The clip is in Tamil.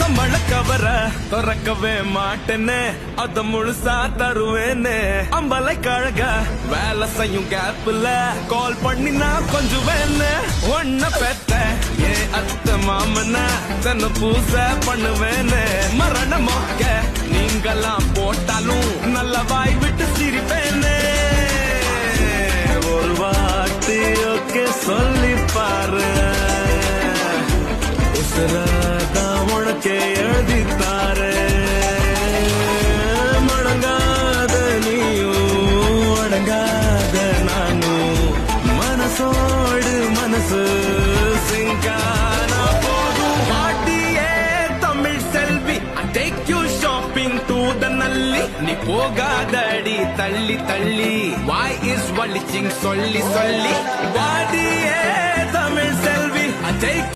சம்பள கவர திறக்கவே மாட்டேன்னு அத முழுசா தருவேன்னு அம்பலை கழக வேலை செய்யும் கேப்ல கால் பண்ணி நான் கொஞ்சம் வேணு ஒன்ன பெத்த ஏ அத்த மாமன தன்னை பூச பண்ணுவேன்னு மரணமாக நீங்கெல்லாம் போட்டாலும் நல்ல வாய் விட்டு சிரிப்பேன்னு ஒரு வாட்டி ஓகே சொல்லி பாரு உசுரதான் உனக்கே எழுதித்தாரு மடங்காத நீயும் அடங்காத நானும் மனசோடு மனசு சிங்கானா போதும் பாட்டியே Tamil Selvi take you shopping to the Nalli நீ போகாதடி தள்ளி தள்ளி வாய் இஸ் வலிச்சிங் சொல்லி சொல்லி பாட்டியே தமிழ் செல்வி டேக்